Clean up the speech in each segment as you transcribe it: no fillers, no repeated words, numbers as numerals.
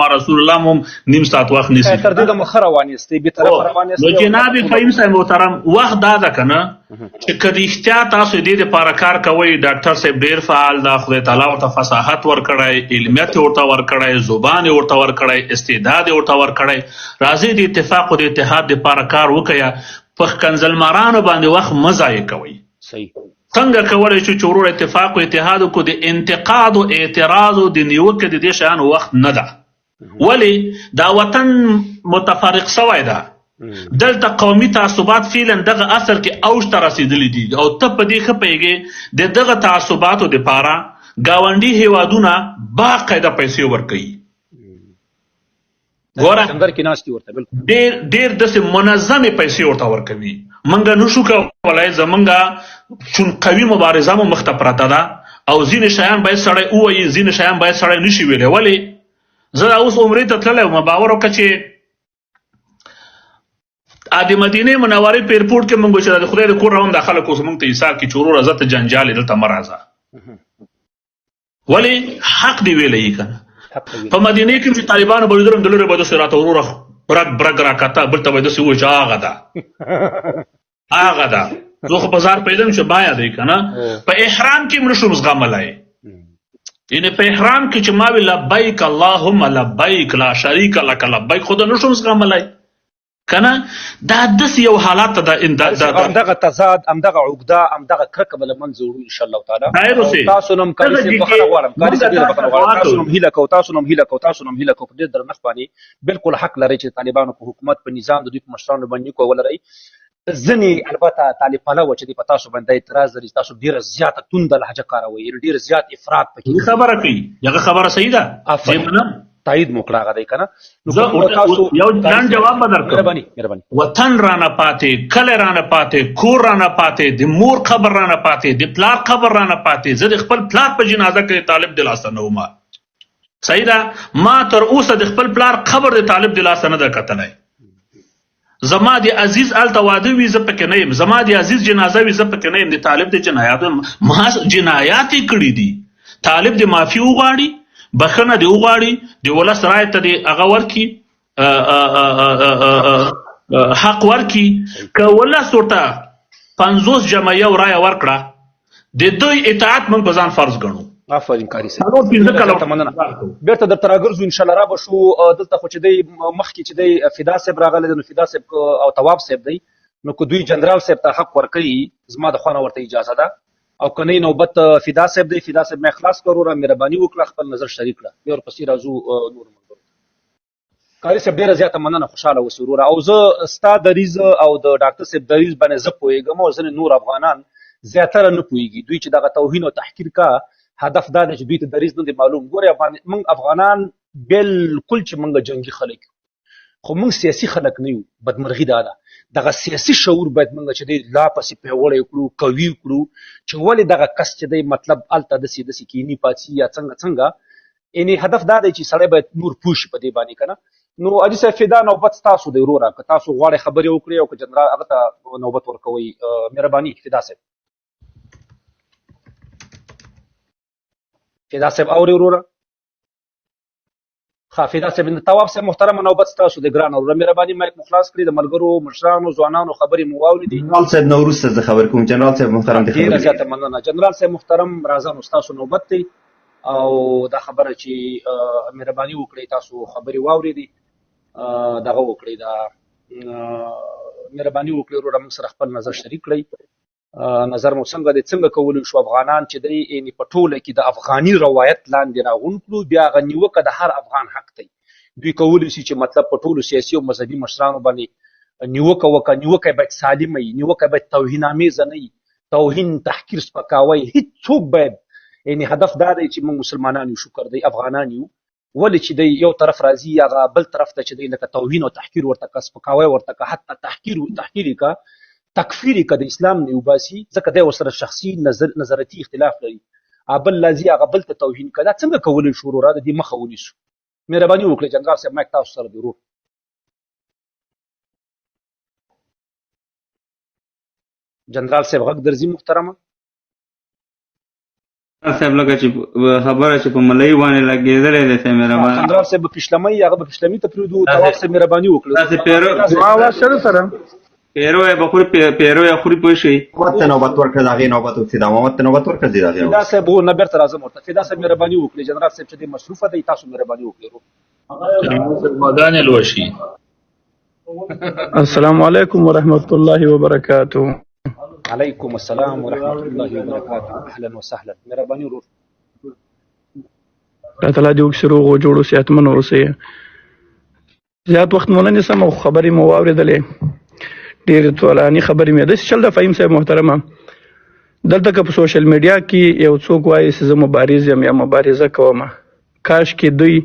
رسول الله مو نیم ساعت وخت نیسي تر دې د مخه روانېستئ بې طرفه روانېستئ. نو جناب فهیم صاحب محترم وخت دا ده که نه چې که رښتیا تاسو دې دپاره کار کوئ، ډاکټر صاحب ډېر فعال ده، خدای تعالی ورته فصاحت ورکړی، علمیت یې ورته ورکړی، زبان یې ورته ورکړی، استعداد یې ورته ورکړی. راځئ د اتفاق او د اتحاد دپاره کار وکړئ، په ښکنځلمارانو باندې وخت مه ضایع کوئ. صحیح. څنګه کولی شو چې ورور اتفاق او اتحاد وکړو؟ د انتقاد او اعتراض او د نیوکې د دې شیانو وخت نه ده. ولې دا وطن متفرق سوی ده، دلته قومي تعصبات فعلا دغه اثر کې اوج ته رسېدلي دي، او ته په دې ښه پوهېږې د دغه تعصباتو دپاره ګاونډي هېوادونه باقاعده پیسې ورکوي. ګوره ډېر داسې منظمې پیسې ورته ورکوي. موږ نشو کولی، زموږ چون قوي مبارزه مو مخته پرته ده، او ځینې شیان باید سړی ووایي، ځینې شیان باید سړی نشي ویلی. ولې زه دا اوس عمرې ته تللی وم، باور وکړه چې د مدینې منورې په ایرپورټ کې موږ چې د خدای د کور راوم دا خلک اوس موږ ته ایسار کړي چې وروره زه ته جنجال یې دلته مه راځه. ولې حق دې ویلی که نه. په مدینې کې چې طالبانو به لیدلم د لرې به داسې راته وروره برګ برګ راکته، بل ته به یې داسې ووایي چې هغه ده هغه ده. زه خو په ځار پوهېدم چې باید دی که نه. په احرام کې م نشم زغملی، یعنې په احرام کې چې ما وی لبیک اللهم لبیک لا شریک لک لبیک، خو د نشم زغملی که نه. دا داسې یو حالات ته همدغه تضاد، همدغه عقده، همدغه کرکه به له منځه وړو انشاءالله تعالی. تاسو نه هم کاري صاحب بخښنه غواړم، کاري صاحب ډېره بخښنه غواړم. تاسو نه هم هیله کوو، تاسو نه هم هیله کوو، تاسو نه هم هیله کوو په ډېر درنښت باندې بلکل حق لرئ چې طالبانو په حکومت په نظام د دوی په مشرانو باندې نیوکه ولرئ. ځینې البته طالب پلوه چې دی په تاسو باندې اعتراض لري، تاسو ډېره زیاته تونده لهجه کاروئ، یعنې ډېر زیات افراط پکې خبره کوي. هغه خبره صحیح ده، تایید مو کړه، هغه دی که نه. یو لنډ جواب به درکړم. مهرباني. وطن رانه پاتې، کلی رانه پاتې، کور رانه پاتې، د مور قبر رانه پاتې، د پلار قبر رانه پاتې. زه د خپل پلار په جنازه کې طالب د لاسه نه وم. صحیح ده، ما تر اوسه د خپل پلار قبر د طالب د لاسه نه ده کتلی. زما د عزیز هلته واده وي زه پکې نه یم، زما د عزیز جنازه وي زه پکې نه یم. د طالب د جنایاتو محض جنایات یې کړي دي. طالب د معافي وغواړي، بخښنه دې وغواړي، د ولس رایې ته دې هغه ورکړي، حق ورکړي. که ولس ورته 50 جمع یو رایه ورکړه، د دوی اطاعت موږ په ځان فرض ګڼو. آفرین کاري صاحب، بېرته درته راګرځو انشاءالله. را به شو دلته خو چې دی مخکې چې دی فدا صاحب راغلی دی، نو فدا صاحب او تواب صاحب دی، نو که دوی جنرال صاحب ته حق ورکوي زما د خوا نه ورته اجازه ده، او که نه نوبت فدا صاحب دی. فدا صاحب مې خلاص کړو، را مهرباني وکړه خپل نظر شریک کړه، بیا ورپسې راځو نور ملګرو. کاري صاحب ډېره زیاته مننه، خوشحاله اوسې وروره. او زه ستا دریځ او د ډاکټر صاحب دریځ باندې زه پوهېږم، او ځینې نور افغانان زیاتره نه پوهېږي. دوی چې دغه توهین او تحقیر کا هدف دا دی چې دوی ته دریځ نه دی معلوم. ګورې موږ افغانان بلکل چې موږ جنګي خلک یو، خو موږ سیاسي خلک نه یو. بدمرغي دا ده، دغه سیاسي شعور باید موږ چې دی لا پسې پیاوړی کړو، قوي کړو، چې ولې دغه کس چې دی مطلب هلته داسې داسې کیني پاڅي یا څنګه. یعنې هدف دا دی چې سړی باید نور پوه شي په دې باندې که نه. نو علي صاحب فدا نوبت ستاسو دی وروره، که تاسو غواړئ خبرې وکړئ او که جنرال هغه ته نوبت ورکوئ. مهرباني فدا صاحب. فدا صاحب اوري وروره؟ ښه فدا صاحب، تواب صاحب محترمه نوبت ستاسو دی ګرانه وروره. مهرباني مایک مو خلاص کړئ، د ملګرو مشرانو ځوانانو خبرې مو واورېدې. جنرال صاحب نه وروسته زه خبرې کوم. جنرال صاحب محترم ډېره زیاته مننه. جنرال صاحب محترم راځه، نو ستاسو نوبت دی، او دا خبره چې مهرباني وکړئ تاسو خبرې واورېدې، دغه وکړئ، دا مهرباني وکړئ وروره موږ سره خپل نظر شریک کړئ. نظر مو څنګه دی، څنګه کولی شو افغانان چې دی یعنې په ټوله کې د افغاني روایت لاندې راغونډ کړو. بیا هغه نیوکه د هر افغان حق دی. دوی کولی شي چې مطلب په ټولو سیاسي او مذهبي مشرانو باندې نیوکه وکړه. نیوکه باید سالمه وي، نیوکه باید توهین آمیزه نه وي، توهین، تحقیر، سپکاوی هېڅوک باید، یعنې هدف دا دی چې موږ مسلمانان یو، شکر دی افغانان یو. ولې چې دی یو طرف راځي هغه بل طرف ته چې دی لکه توهین او تحقیر ورته که، سپکاوی ورته که، حتی تحقیر یې که، تکفیر یې که، د اسلام نه وباسي، ځکه دی ورسره شخصي نظرتي اختلاف لري. بل لازي هغه بل ته توهین که. دا څنګه کولی شو وروره د دې مخه ونیسو؟ مهرباني وکړئ جنرال صاحب، مایک تاسو سره دی ورور. جنرال صاحب غږ درځي محترمه؟ صاحب لکه چې خبره چې په ملایي باندې لګېدلی دی صاحب مهربان جنرال صاحب به پیشلمۍ هغه به پیشلمۍ ته پرېږدو تواب صاحب مهرباني وکړه داسې پیرو یې به خوري پیرو یې خوري پوه شئ محمد ته نوبت ورکړه د هغې نوبت وکړي محمد ته نوبت ورکړه د هغې فدا صاحب نه بیرته راځم ورته فدا صاحب مهرباني وکړئ جنرال صاحب چې دی مصروفه دی تاسو مهرباني وکړئ مدان الوشي السلام علیکم ورحمۃ اللہ وبرکاتہ. علیکم السلام ورحمۃ اللہ وبرکاتہ. اهلا وسهلا. مهرباني ورور. الله تعالی دې وکړو او جوړو صحتمن اوسئ. زیات وخت مونږ نه سم خبرې مو واورېدلې ډېر طولاني خبرې مې د چل د فهیم صاحب محترمه دلته که په سوشل میډیا کې یو څوک وایي چې زه مبارز یم یا مبارزه کوم کاش کې دوی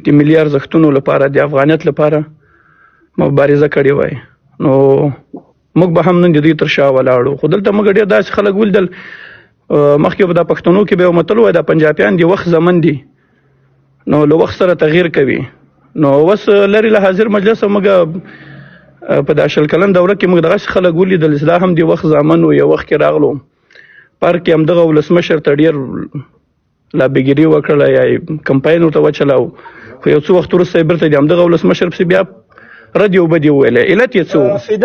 د ملي ارزښتونو لپاره د افغانیت لپاره مبارزه کړې وای نو موږ به هم نن د دوی تر شا ولاړو خو دلته موږ ډېر داسې خلک ولیدل مخکې به د پښتنو کې به یو متل وای د پنجابیان دي وخت زمن دي نو له وخت سره تغییر کوي نو اوس لرې له حاضر مجلس موږ په دا شل کلن دوره کې موږ دغسې خلک ولیدل چې دا هم د وخت زامن و یو وخت کې راغلو پارک کې همدغه ولسمشر ته ډېر لابګیري وکړله یا کمپاین ورته وچلاو خو یو څو وخت وروسته یې بېرته د همدغه ولسمشر پسې بیا رد یو بد یې وویلی علت یې څه و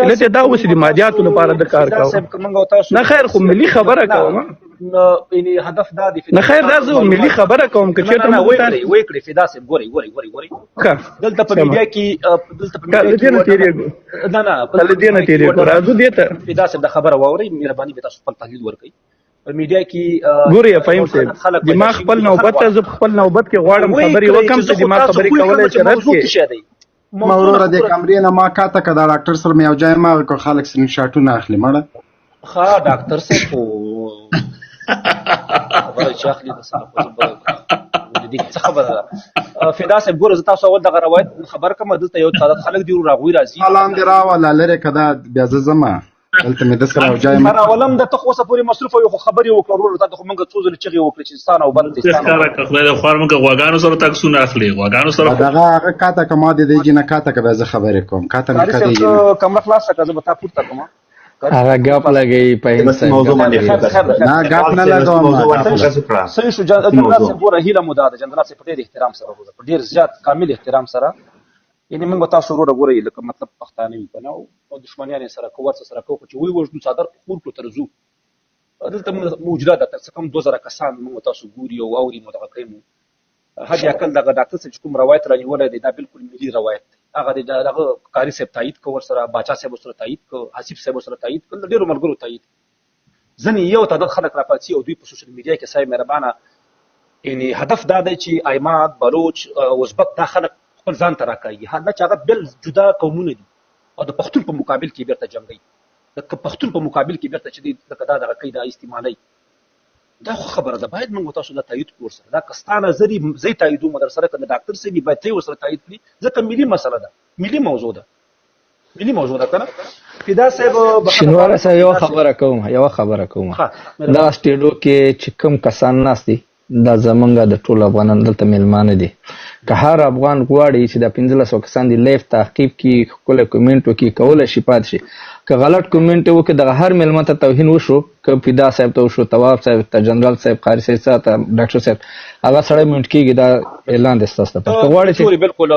علت یې دا و چې د مادیاتو لپاره د کار کوو نه خیر خو ملي خبره کوم هدف دا دی نه خیر دا زه ملي خبره کوم که چېرته ویې کړې فدا صاحب ګورئ دلته په میډیا کې له دې نه تېرېږو راځو دې ته فدا صاحب د خبره واورئ مهرباني به تاسو خپل تحلیل ورکړئ په میډیا کې ګورئ فهیم صاحب دماغ خپل نوبت ته زه خپل نوبت کې غواړم خبرې وکړم چې دماغ خبرې کولی چې رد کړې موروره د کمرې نه ما کاته که دا ډاکټر سره مې یو ځای ما کو خلک سکرین شاټونه اخلي مړه ښه ډاکټر صاحب خو خبره چې اخلي د سره خو دې څه خبره ده فدا صاحب ګوره زه تاسو اول دغه روایت خبر کوم دلته یو تعداد خلک دي راغوي راځي سلام دې راوله لرې که دا بیا زه ځمه دلته مې د سره یو ځای راولم د ته خو اوسه پورې مصروف یو خو خبرې وکړه ورور تا ته خو موږ څو ځلې چغې وکړې چې ستانه او بند ښکاره که خدای د خوار موږ غواګانو سره تکسونه اخلي غواګانو سره دغه هغه کاته که ما د دې جي نه کاته که بیا زه خبرې کوم کاته مې که دی کمره خلاصه کړه زه به تا پورته کړم هغه ګاپ لګوي په موضوع باندې نه ګاپ نه لګوم صحیح شو جنرال صاحب ګوره هیله مو دا ده جنرال صاحب په ډېر احترام سره په ډېر زیات کامل احترام سره یعنې موږ به تاسو وروره ګورئ لکه مطلب پښتانه وي که نه او دښمنیان یې سره کوو ورڅه سره کوو خو چې ووژنو څادر په خور کړو تر ځو دلته موجوده ده تر څه کم 2000 کسان موږ تاسو ګوري او اوري مو دغه کوي مو حد اقل دغه ډاکټر صاحب چې کوم روایت رانیولی دی دا بالکل ملي روایت دی هغه د دغه قاري صاحب تایید کو ورسره باچا صاحب ورسره تایید کو حسیب صاحب ورسره تایید کو ډېرو ملګرو تایید ځینې یو تعداد خلک راپاڅي او دوی په سوشل میډیا کې صاحب مهربانه یعنې هدف دا دی چې ایماد بلوچ ازبک دا خلک خپل ځان ته راکاږي حالت چې هغه بل جدا قومونه دي او د پښتون په مقابل کې بیرته جنګوي د پښتون په مقابل کې بیرته چې لکه دا دغه کوي دا استعمالوي دا خو خبره ده باید موږ تاسو دا تایید کړو ورسره دا کستانه زه تاییدوم در سره که د ډاکټر صاحب باید ته ورسره تایید کړي ځکه ملي مسله ده ملي موضوع ده که نه فدا صاحب شینواره صاحب یوه خبره کوم دا سټیډیو کې چې کوم کسان ناست دي دا زمونږ د ټولو افغانانو دلته میلمانه دي که هر افغان غواړي چې دا 1500 کسان دي لایف تعقیب کړي ښکلی کومنټ وکړي کولی شي پاتې شي که غلط کومنټ یې وکړي دغه هر میلمه ته توهین وشو که فدا صاحب ته وشو تواب صاحب ته جنرال صاحب قاري صاحب ته ډاکټر صاحب هغه سړی میوټ کېږي دا اعلان دی ستاسو لپاره که غواړئ چې بالکل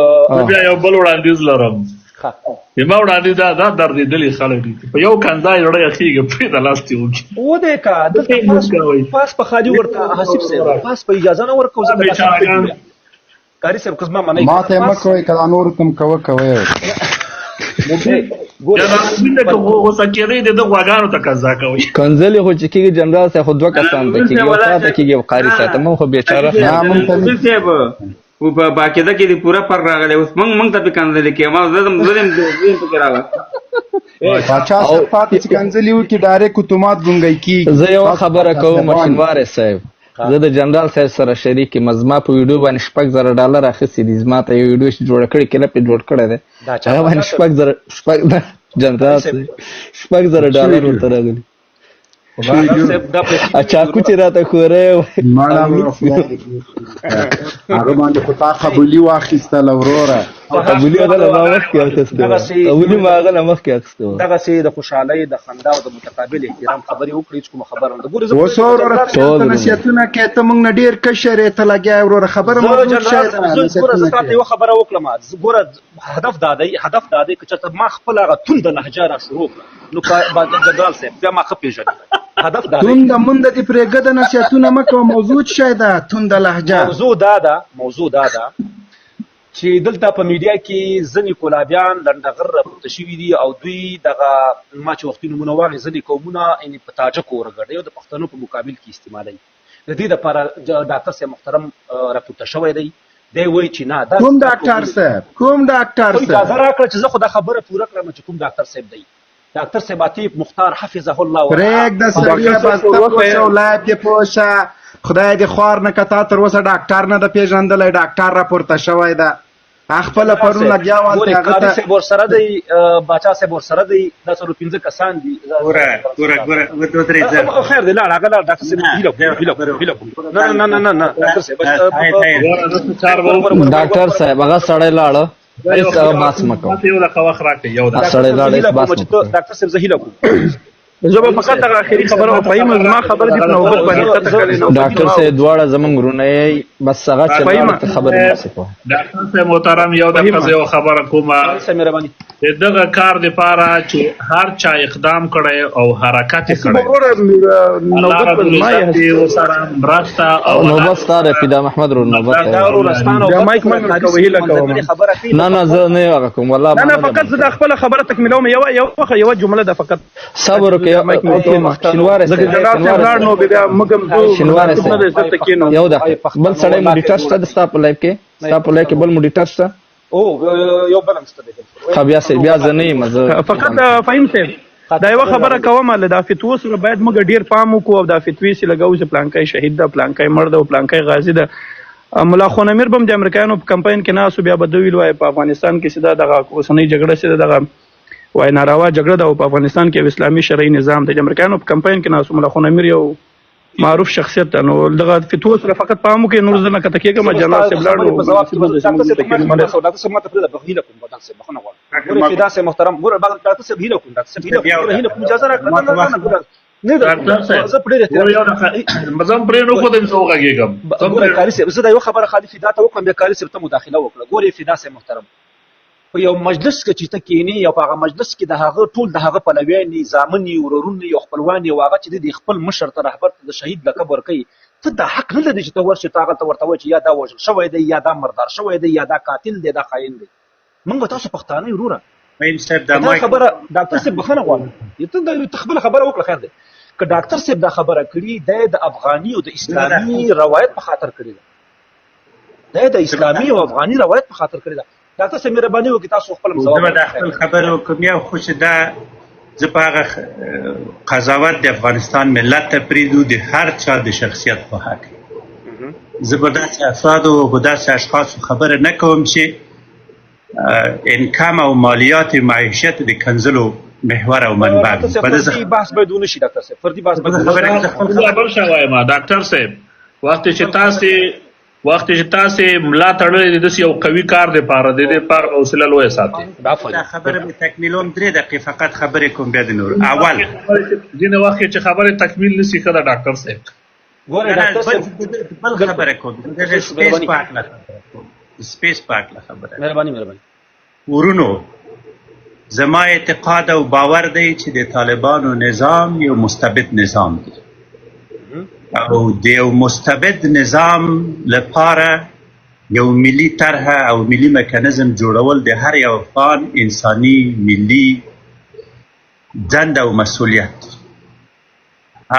بیا یو بل وړاندیز لرم ما وړاندې دا دردېدلي خلک دي په یو کنځای زړه یخېږي پرې د لاس دې وکړي ودې که دلته پاس په خالي ورته حسیب صاحب پاس په اجازه نه ورکوو قاري صاحب که زما منئ ما ته یې مه کوئ که دا نورو ته م کوئ غوسه کېدی د ده غواګانو ته قضا کوي کنځلې خو چې کېږي جنرال صاحب خو 2 کسان ته کېږي یو تا ته کېږي یو قاري صاحب ته موږ خو بېچاره او په باقاعده کې د پوره پر راغلی اوس موږ ته پې کنځلې کوي ما زه پکې راغلی باچا صاحب پاتې چې کنځلې وکړي ډایرکټ اتومات ګونګی کېږي زه یوه خبره کوم مشینواره صاحب زه د جنرال صاحب سره شریک یم زما په ویډیو باندې $6,000 اخیستي دي زما ته یو ویډیو چې جوړه کړې کلیپ یې جوړ کړی دی هغه باندې جنرال صاحب $6,000 ورته راغلي چاکو چې راته خوری هغه باندې خو تا قبولي واخیستله وروره ابولي هغه له مخکې اخیستی و ابولي ما هغه له مخکې اخیستی و دغسې د خوشحالۍ د خندا او د متقابل احترام خبرې وکړي چې کومه خبره ده ګورې اوس وروره ته نصیحتونه کوې ته موږ نه ډېر کشر یې ته لګیا یې وروره خبره موضوع ګوره زه تاته یوه خبره وکړم ګوره هدف دا دی که چېرته ما خپل هغه تونده لهجه را شروع کړه نو جنرال صاحب بیا ما ښه پېژني هدف دا دی تونده منده دې پرېږده نصیحتونه مه کوه موضوع څه شی ده تونده لهجه موضوع دا ده چې دلته په میډیا کې ځینې کولابیان لنډغر راپورته شوي دي او دوی دغه ما چې وختي نومونه واخلې ځینې قومونه یعنې په تاجکو ورګډوي او د پښتنو په مقابل کې استعمالوي د دې دپاره ډاکټر صاحب محترم راپورته شوی دی وایي چې نه کوم ډاکټر صاحب اجازه راکړه چې زه خو دا خبره پوره کړم چې کوم ډاکټر صاحب دی ډاکټر صاحب عتیق مختار حفظه الله پرېږده سړیه بس ته پوه شه ولایت کې پوه شه خدای دې خوار نه که تا تر اوسه ډاکټر نه ده پېژندلی ډاکټر راپورته شوی ده خپله پرون لګیا وه قاضي صاحب ورسره دی باچا صاحب ورسره دی دا څلور پنځه کسان دي خیر دی لاړ هغه لاړ ډاکټر صاحب نه ډاکټر صاحب هغه سړی لاړه هیڅ باس مه کوه سړی لاړ هیڅ باس مه کوه ډاکټر صاحب زه هیله کوم زه به فقط هغه اخري خبره وفهیم زما خبره دې په نوبت باندې قطع کړې ډاکټر صاحب دواړه زمونږ ورونه یې بس هغه چې لاړه خبرې مه کوه ډاکټر صاحب محترم یو دقیقه یو خبره کومه د دغه کار دپاره چې هر چا اقدام کړی او حرکت یې کړی الله رب العزت دې ورسره مرسته او نوبت ستا دی پیدا محمد ورور نه زه نه یې هغه کوم والله نه فقط زه د خپله خبره تکمیلوم یوه جمله ده فقط صبر وکړه شینواری یو دقیقه بل سړی موډیټر شته د ستا په لایف کې بل موډیټر شته یو بل هم شته بیا زه نه یم فقط فهیم صاحب دا یوه خبره کوم له دا فتوو سره باید موږ ډېر پام وکړو او دا فتوې چې لګوو چې پلانکی شهید ده پلانکی مړ ده او پلانکی غازي ده ملا خونمیر به هم د امریکایانو په کمپاین کې ناست بیا به ده ویل وایي په افغانستان کې چې دا دغه اوسنۍ جګړه چې ده دغه وای ناروا جګړه ده او په افغانستان کې اسلامي شرعي نظام دی د امریکایانو په کمپاین کې ناست ملا خونمیر یو معروف شخصیت ده نو دغه فتوو سره فقط پام وکړئ نور زه نه کته کېږم جنرال صاحب لاړ ډاکټر صاحب ماته پرېږده هیله کوم ډاکټر صاحب بخښنه غواړم ګوره فدا صاحب محترم ګوره ډاکټر صاحب هیله کوم ډاکټر صاحب هیله کوم اجازه راکړه ډاکټر صاحب زه پرې نه ښودم زه وغږېږم کاري صاحب زه دا یوه خبره خالي فدا ته وکړم بیا کاري صاحب ته مداخله وکړه ګورې فدا صاحب محترم په یو مجلس کې چې ته کښېنې او په هغه مجلس کې د هغه ټول د هغه پلویان دي زامن یې ورورونه یې او خپلوان یې او هغه چې د خپل مشر ته رهبر ته د شهید لقب ورکوي ته دا حق نه لري چې ته ورشې ته هغه ته ورته وایې چې یا دا وژل شوی دی یا دا مردار شوی دی یا دا قاتل دی دا خاین دی موږ به تاسو پښتانه یو وروره دا خبره ډاکټر صاحب بخښنه غواړم ته خپله خبره وکړه خیر دی که ډاکټر صاحب دا خبره کړي دی د افغاني او د اسلامي روایت په خاطر کړې ده دی د اسلامي او افغاني روایت په خاطر کړې ده ډاکټر صاحب مهرباني وکړئ تاسو خپل زه به دا خپل خبره وکړم یو خو چې دا زه په هغه قضاوت د افغانستان ملت ته پرېږدو د هر چا د شخصیت په حق زه به داسې افرادو او به داسې اشخاصو خبره نه کوم چې انکم او مالیات معیشت د کنځلو محور او منبع فردي بحث باید ونه شي ډاکټر صاحب فردي بحث باید بل شی وایم ډاکټر صاحب وخت چې تاسې ملا تړلی د داسې یو قوي کار دپاره د دې پاره حوصله لویه ساتئ دا خبره مې تکمیلوم 3 دقیقې فقط خبرې کوم بیا د نور اول ځینې وخت چې خبرې تکمیل نشي ښه ده ډاکټر صاحب بل خبره کوم د سپیس پاک له خبره مهرباني ورونو زما اعتقاد او باور دی چې د طالبانو نظام یو مستبد نظام دی او د یو مستبد نظام لپاره یو ملي طرح او ملي میکانیزم جوړول د هر یو افغان انساني ملي دنده او مسؤلیت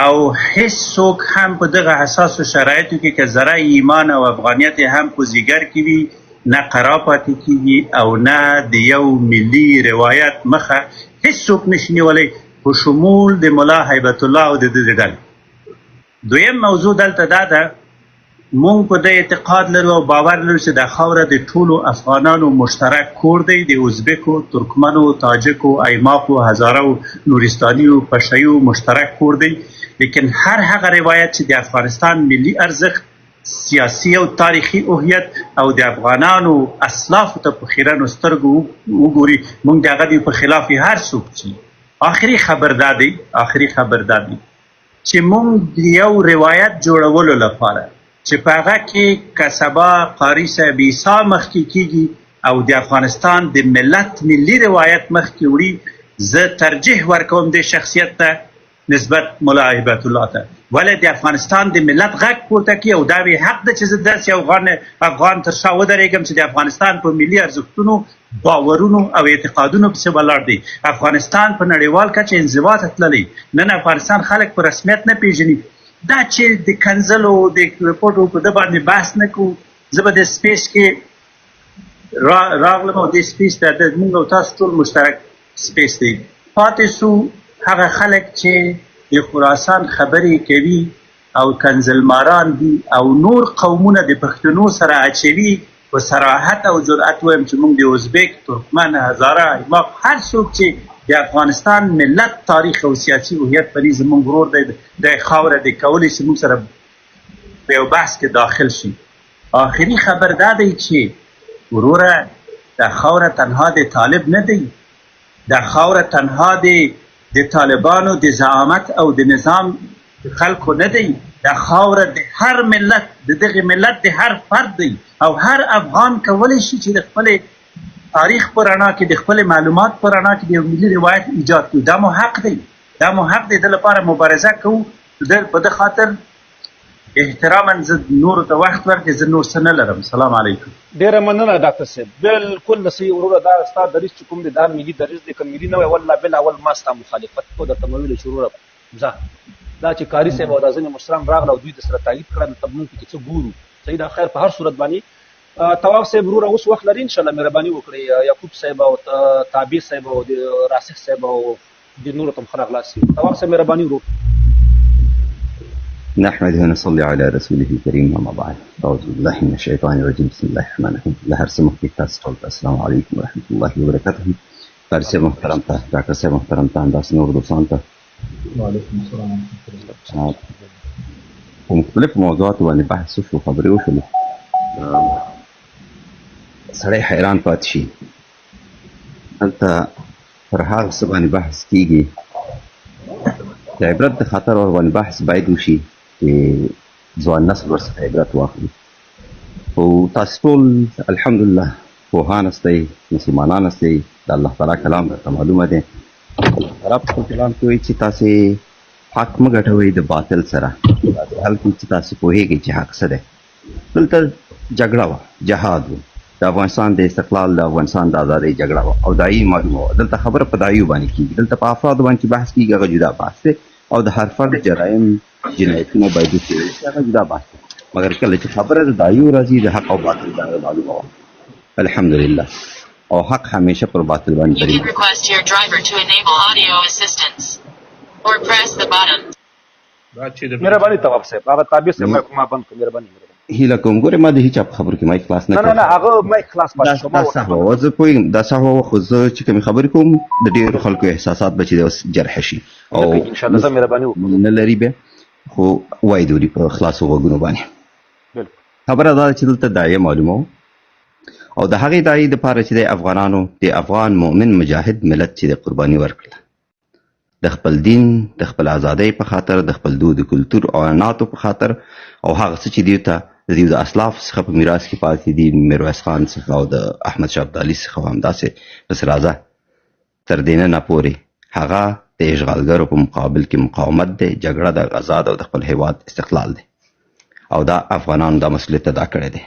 او هیڅ څوک هم په دغه حساسو شرایطو کې که ذره ایمان او افغانیت هم په ځیګر کې وي نه قرار پاتې کېږي او نه د یو ملي روایت مخه هیڅ څوک نشي نیولی په شمول د ملا هیبت الله او د ده ډلې دویم موضوع دلته دا ده مونږ په دې اعتقاد لرو او باور لرو چې دا خاوره د ټولو افغانانو مشترک کور دی د ازبکو ترکمنو تاجکو ایماقو هزارو نورستانیو پشیو مشترک کور دی لیکن هر هغه روایت چې د افغانستان ملي ارزښت سیاسي او تاریخي هویت او د افغانانو اسلافو ته په خیرنو سترګو وګوري، موږ د هغه په خلاف هر څوک چې آخري خبر دا دی چې موږ د یو روایت جوړولو لپاره چې په هغه کې که سبا قاري صاحب عیسی مخکې کېږي او د افغانستان د ملت ملي روایت مخکې وړي، زه ترجیح ورکوم د شخصیت ته نسبت ملا هیبت الله ته، ولې د افغانستان د ملت غږ پورته کړي او دا وی حق ده چې زه داسې افغان تر شا ودرېږم چې د افغانستان په ملي ارزښتونو، باورونو او اعتقادونو پسې ولاړ دی. افغانستان په نړیوال کچه انزوا ته تللی، نن افغانستان خلک په رسمیت نه پیژني. دا چې د کنځلو د رپورټو په ده باندې بحث نه کوو. زه به د سپیس کې راغلم او د سپیس ته د موږ او تاسو ټول مشترک سپیس دی. پاتې سو هغه خلک چې د خراسان خبرې کوي او کنځلماران دي او نور قومونه د پښتنو سره اچوي. په صراحت او جرأت وایم چې موږ د ازبک، ترکمن، هزاره، ایماق هر څوک چې د افغانستان ملت، تاریخ او سیاسي هویت پرې زموږ ورور دی، د خاوره دی کولی چې موږ سره په یو بحث کې داخل شي. آخري خبر دا دی چې وروره دا خاوره تنها د طالب نه دی، دا خاوره تنها د طالبانو د زعامت او د نظام خلکو نه دی، دا خاوره د هر ملت، د دغه ملت د هر فرد دی او هر افغان کولی شي چې د خپل تاریخ په رڼا کې، د خپل معلومات په رڼا کې د یو ملي روایت ایجاد کړي. دا مو حق دی، د لپاره مبارزه کوو. په ده خاطر احتراما زه نورو ته وخت ورکړئ، زه نور څه نه لرم. سلام علیکم. ډېره مننه ډاکټر صاحب. بالکل صحیح وروره، دا ستا دریځ چې کوم دی دا ملي دریځ دی، که ملي نه وی والله بالاول ما ستا مخالفت خو درته مې ویلې چې وروره ځه دا چې کاري صاحب او دا ځینې مشران راغله او دوی د سره تایید کړه، نو موږ پکې څه ګورو. صحیح ده، خیر په هر صورت باندې طواف صاحب وروره اوس وخت لري، انشاءالله مهرباني وکړئ یعقوب صاحب او تابع صاحب او د راسخ صاحب او د نورو ته ښه راغلاست. طواف صاحب مهرباني ورور. نحمده ونصلي على رسوله الكريم اما بعد. اعوذ بالله من الشيطان الرجيم. بسم الله الرحمن الرحيم. لهر څه مخکې تاسو ټول ته السلام علیکم ورحمة الله وبرکاته. قاري صاحب محترم ته، ډاکټر صاحب محترم ته، همداسې نورو دوستانو ته وعلیکم السلام ورحمة الله. په مختلفو موضوعاتو باندې بحث وشو، خبرې وشولې، سړی حیران پاتې شي. هلته پر هغه څه باندې بحث کېږي د عبرت د خاطر ورباندې بحث باید وشي چې ځوان نسل ورڅخه عبرت واخلي. او تاسو ټول الحمدلله پوهان استئ، مسلمانان استئ، د الله تعالی کلام درته معلومه دی. الله تعالی په خپل کلام کې وایي چې تاسې حق مه ګټوئ د باطل سره، داسې حال کې چې تاسې پوهېږئ چې حق څه دی. دلته جګړه وه، جهاد و، د افغانستان د استقلال، د افغانستان د ازادۍ جګړه وه او دایي معلومه وه. دلته خبره په دایو باندې کېږي، دلته په افرادو باندې چې بحث کېږي هغه جدا بحث دی، او د هر فرد جرایم، جنایتونه باید وڅېړل شي، هغه جدا بحث دی. مګر کله چې خبره د دایو راځي د حق او باطل د هغه معلومه وه. الحمدلله، او حق همیشه پر باطل باندې دریږي. مهرباني طواف صاحب، هغه تابع صاحب ما بند کړه، مهرباني. هیله کوم ګورې ما د هیچا په خبرو کې مایک خلاص نه کړم. نه هغه مایک خلاص پاتې شو. دا صحوه وه، زه پوهېږم دا صحوه وه، خو زه چې کومې خبرې کوم د ډېرو خلکو احساسات به چې دی اوس جرح شي او انشاءالله زه مهرباني وکړم نه لري بیا، خو وایي دوري په خلاصو غوږونو باندې. خبره دا ده چې دلته داعیه معلومه وه او د هغې داعیې دپاره چې دی افغانانو د افغان مؤمن مجاهد ملت چې د قرباني ورکړله د خپل دین، د خپل ازادۍ په خاطر، د خپل دود، کلتور او عنعناتو په خاطر، او هغه څه چې دوی ته د دوی د اسلاف څخه په میراث کې پاتې دي، میرویس خان څخه او د احمد شاه ابدالي څخه همداسې پس راځه تر دې ننه پورې هغه د اشغالګرو په مقابل کې مقاومت دی، جګړه د آزاد او د خپل هیواد استقلال دی، او دا افغانانو دا مسؤلیت ادا کړی دی.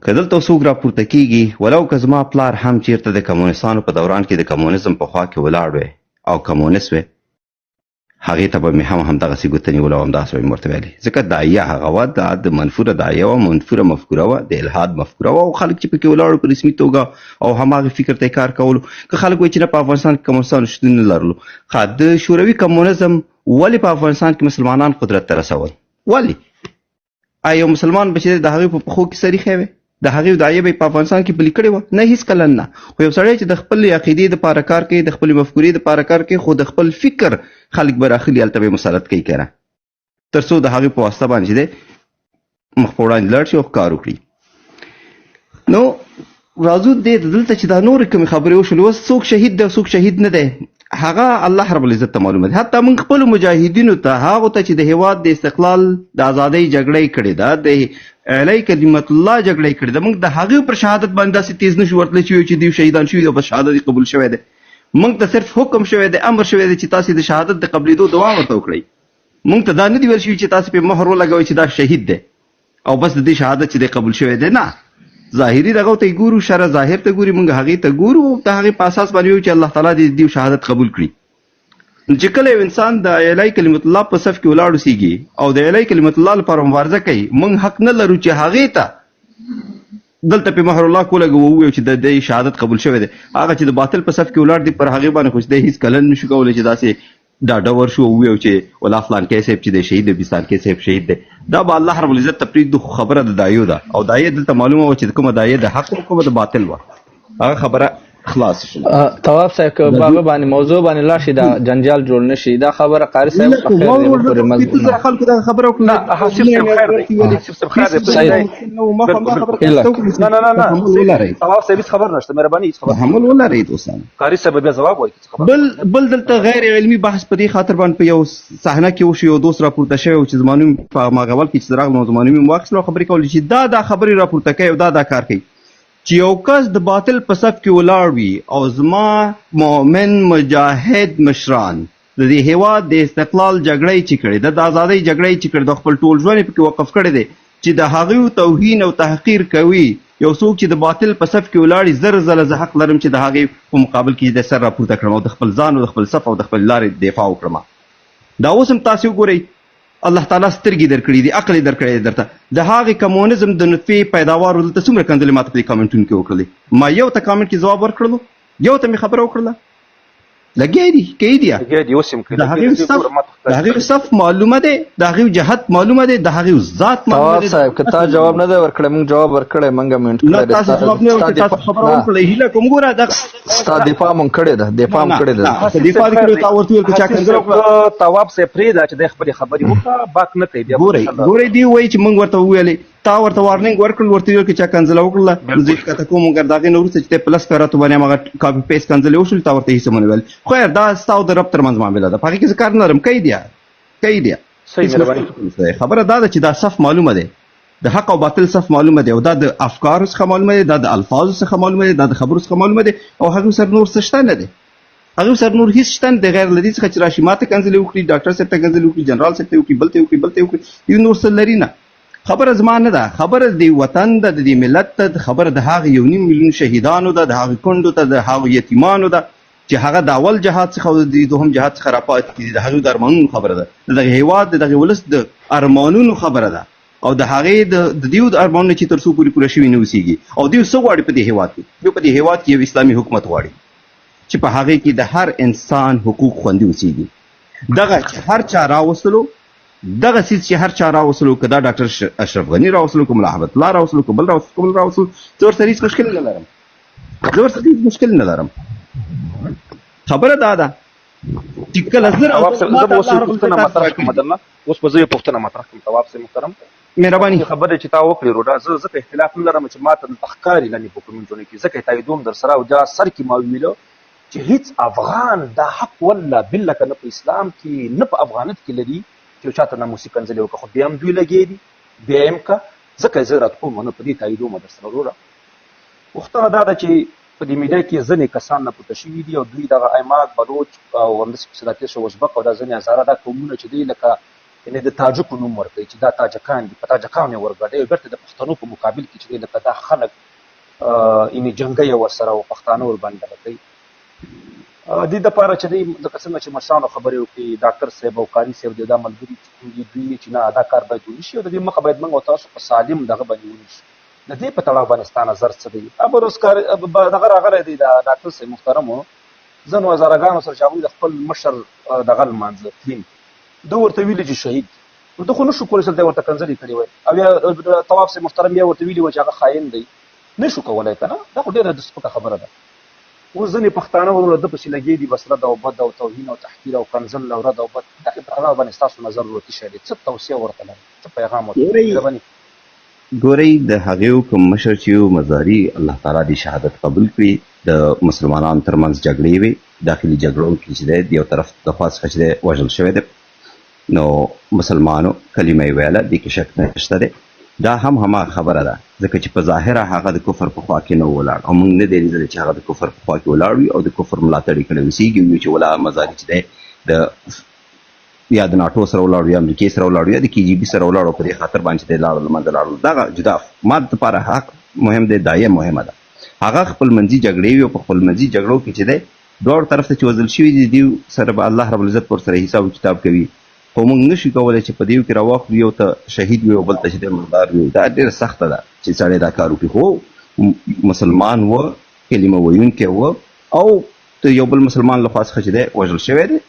که دلته څوک راپورته کېږي، ولو که زما پلار هم چېرته د کمونستانو په دوران کې د کمونیزم په خوا کې ولاړ وی او کمونیست وی، هغې ته به مې هم همدغسې ګوته نیوله او همداسې به مې ورته ویلې، ځکه داعیه هغه وه، دا د منفوره داعیه وه، منفوره مفکوره وه، د الحاد مفکوره وه، او خلک چې پکې ولاړو په رسمي توګه او هماغې فکر ته یې کار کولو. که خلک وایي چې نه په افغانستان کې کمونستانو شتون نه لرلو، د شوروي کمونیزم ولې په افغانستان کې مسلمانان قدرت ته رسول؟ ولې؟ آیا یو مسلمان به چې د هغې په پښو کې سریښی وی؟ د هغې داعیه به یې په افغانستان کې پلي کړې وه؟ نه، هېڅکله نه. خو یو سړی چې د خپلې عقیدې دپاره کار کوي، د خپلې مفکورې دپاره کار کوي، خو د خپل فکر خلک به راخلي هلته به یې مسلط کوي که نه، تر څو د هغې په واسطه باندې چې دی مخ په وړاندې لاړ شي او ښکار وکړي. نو راځو دلته چې دا نورې کومې خبرې وشولې، اوس څوک شهید دی او څوک شهید نه دی هغه الله رب العزت ته معلومه ده. حتی موږ خپلو مجاهدینو ته هغو ته چې د هېواد د استقلال د ازادۍ جګړه یې کړې ده، د اعلی کلمت الله جګړه یې کړې ده، موږ د هغې پر شهادت باندې داسې تیز نه شو ورتلی چې دوی شهیدان شوي او بس شهادت یې قبول شوی دی. موږ ته صرف حکم شوی دی، امر شوی دی چې تاسې د شهادت د قبلېدو دعا ورته وکړئ. موږ ته دا نه دي ویل شوي چې تاسې پرې مهر ولګوئ چې دا شهید دی او بس د دې شهادت چې دی قبول شوی دی. نه، ظاهري دغه ته ګورو، شرع ظاهر ته ګوري، موږ هغې ته ګورو، د هغې په اساس باندې وایو چې الله تعالی دې د شهادت قبول کړي. چې کله یو انسان د اعلی کلمت الله په صف کې ولاړ اوسېږي او د اعلی کلمت الله لپاره مبارزه کوي، موږ حق نه لرو چې هغې ته دلته پې مهر الله کولګو ووایو چې د دې شهادت قبول شوی دی. هغه چې د باطل په صف کې ولاړ دی پر هغې باندې خو دی هېڅ کله نشو کولی چې داسې ډاډه ورشو او ووایو چې ولا فلانکی صاحب چې دی شهید دی، بستانکی صاحب شهید دی. دا به الله رب العزت ته پرېږدو، خبره د دایو ده او دایې دلته معلومه وه چې کومه دایې د حق او کومه د باطل وه. هغه خبره خلاص شو. طواف صاحب که باغه باندې موضوع باندې لاړ شي دا جنجال جوړ نه شي، دا خبره قاری صاحب په خیر دی پورې مضمون خلکو دا خبره وکړه. نه حسب صاحب خیر دی، حسب صاحب خیر دی. نه طواف صاحب هیڅ خبر نشته، مهرباني هیڅ خبر حمل ولرئ دوستان. قاری صاحب بیا جواب وایي. بل دلته غیر علمي بحث په دې خاطر باندې په یو صحنه کې وشو، یو دوست راپورته شوی و چې زما نوم په ماغول کې چې راغلم زما نوم یې واخیستلو، خبرې کولې چې دا خبرې راپورته کوي او دا کار کوي چې یو کس د باطل په صف کې ولاړ وي او زما مؤمن مجاهد مشران د دې هېواد د استقلال جګړه یې چې کړې ده، د ازادۍ جګړه یې چې کړې ده، خپل ټول ژوند یې پکې وقف کړی دی چې د هغوی توهین او تحقیر کوي. یو څوک چې د باطل په صف کې ولاړ زر ځله زه حق لرم چې د هغې په مقابل کې د سر راپورته کړم او د خپل ځان او د خپل صف او د خپل لارې دفاع وکړم. دا اوس هم تاسې وګورئ، الله تعالی سترګې درکړي دي، عقل یې درکړی دی درته. د هغې کمونیزم د نطفې پیداوارو دلته څومره کنځلې ماته په دې کامنټونو کې وکړلې. ما یو ته کامنټ کې جواب ورکړلو، یو ته مې خبره وکړله، لګیا دي کوي دي د هغې صف معلومه دی، د هغې جهت معلومه دی، د هغې ذات معلومه دی. صاحب که تا جواب نه دی ورکړی موږ جواب ورکړی، موږ منټ کړی تاسو جواب نه ورکړی، تاسو خبره وکړئ. هیله کوم ګوره دا ستا دفاع مونږ کړې ده، دفاع مونږ کړې ده، دفاع دې کړې. تا ورته ویل که چا کنځل وکړه طواف صاحب پرېږده چې دی خپلې خبرې وکړه، باک نه کوي. ګورئ دې وایي چې موږ ورته وویلې، تا ورته وارننګ ورکړل، ورته ویل که چا کنځله وکړله زه یې ښکته کوم، مګر د هغې نه وروسته چې دی په لس کاراتو باندې هماغه کاپي پیسټ کنځلې وشولې، تا ورته هېڅ ونه ویل. خیر دا ستا او د رب ترمنځ معامله ده، په هغې کې زه کار نه لرم. کوي دی خبره دا ده چې دا صف معلومه دی، د حق او باطل صف معلومه دی او دا د افکارو څخه معلومه دی، دا د الفاظو څخه معلومه دی، دا د خبرو څخه معلومه دی او هغې سره نور څه شته نه دی، هغې سره نور هېڅ شته نه دی غیر له دې څخه چې راشي ماته کنځلې وکړي، ډاکټر صاحب ته کنځلې وکړي، جنرال صاحب ته وکړي، بل ته وکړي، بل ته وکړي، یو نور څه لري نه. خبره زما نه ده، خبره د وطن ده، د دې ملت ده، خبره د هغه 1.5 میلیون شهیدانو ده، د هغه کونډو ته، د هغو یتیمانو ده چې هغه د اول جهاد څخه او د دوهم جهاد څخه راپاتې دي، د هغوی د ارمانونو خبره ده، د دغه هېواد د دغه ولس د ارمانونو خبره ده او د هغې د دیو د ارمانونه چې تر څو پورې پوره شوي نه اوسېږي. او دوی څه غواړي په دې هېواد کې؟ دوی په دې هېواد کې یو اسلامي حکومت غواړي چې په هغې کې د هر انسان حقوق خوندي اوسېږي. دغه چې هر چا راوستلو، دغه څیز چې هر چا راوستلو، که دا ډاکټر اشرف غني راوستلو، که ملا احمد الله راوستلو، که بل راوستلو، زه ورسره هېڅ مشکل نه لرم، زه ورسره هېڅ مشکل نه لرم. خبره دا ده چې کله اوس به زه یو پوښتنه مطرح کړم طواف صاحب محترم، مهرباني. خبره چې تا وکړې روډا، زه ځکه اختلاف نه لرم چې ما ته دلته ښکاري لاندې په کمنټونو کې، ځکه یې تاییدوم در سره او دا سر کې ما وویله چې هېڅ افغان دا حق والله بالله که نه په اسلام کې نه په افغانیت کې لري چې یو چا ته ناموسي کنځلې وکړه، خو بیا هم دوی لګېدي، بیا یې هم که ځکه زه راته کوم نه په دې تاییدوم در سره وروره. پوښتنه دا ده چې په دې میډیا کې ځینې کسان راپورته شوي دي او دوی دغه ایماق، بلوچ او همداسې پسې راکېش او ازبک او دا ځینې هزاره دا قومونه چې دی لکه یعنې د تاجکو نوم ورکوي چې دا تاجکان دي، په تاجکانو یې ورګډوي او بېرته د پښتنو په مقابل کې چې دی لکه دا خلک یعنې جنګی یې ورسره او پښتانه ورباندې دغه کوي. دې دپاره چې دی لکه څنګه چې مشرانو خبرې وکړي، ډاکټر صاحب او قاري صاحب دی دا ملګري دوی چې نه دا کار باید ونشي او د دې مخه باید موږ او تاسو په سالم دغه باندې ونیسو. د دې په تړاو باندې ستا نظر څه دی؟ ابروزکار دغه راغلی دی د ډاکټر صاحب محترمو ځینو هزارهګانو سره چې هغوی د خپل مشر دغه لمانځه تلین، ده ورته ویلي چې شهید، نو ده خو نه شو کولی چې دی ورته کنځلې کړې وای او یا طواف صاحب محترم بیا ورته ویلي وای چې هغه خاین دی، نه شو کولی که نه؟ دا خو ډېره د سپکه خبره ده. اوس ځینې پښتانه ورونه ده پسې لګېدي بس رد او بد او توهین او تحقیر او کنځل او رد او بد. دغې په تړاو باندې ستاسو نظر ورته شی دی، څه توصیه ورته لرئ، څه پیغام ورته؟ ګورئ د هغې کوم مشر چې یو مزاري الله تعالی دې شهادت قبول کړي د مسلمانانو ترمنځ جګړې وې داخلي جګړو کې چې دی د یو طرف د خوا څخه چې دی وژل شوی دی نو مسلمانو کلمه یې ویله دې کې شک نشته دی دا هم هماغه خبره ده ځکه چې په ظاهره هغه د کفر په خوا کې نه ولاړ او موږ نه دی لیدلی چې هغه د کفر په خوا کې ولاړ وي او د کفر ملاتړ یې کړی اوسېږي چې ولا مزاري چې دی د یا د ناټو سره ولاړ یا امریکې سره ولاړ یا د KGB سره ولاړ په دې خاطر باندې دی لاړل منځ لاړل دغه جدا ما دپاره حق مهم دی دایه مهمه ده هغه خپل منځي جګړې وي او په خپل منځي جګړو کې چې دی دواړو طرف ته چې وژل شوي دي دوی سره به الله رب العزت ورسره حساب کتاب کوي خو موږ نشو کولی چې په دې کې راواخلو یو ته شهید وي او بل ته چې دی مردار وي دا ډېره سخته ده چې سړی دا کار وکړي خو مسلمان و کلمه ویونکی و او د یو بل مسلمان له خوا څخه چې دی وژل شوی دی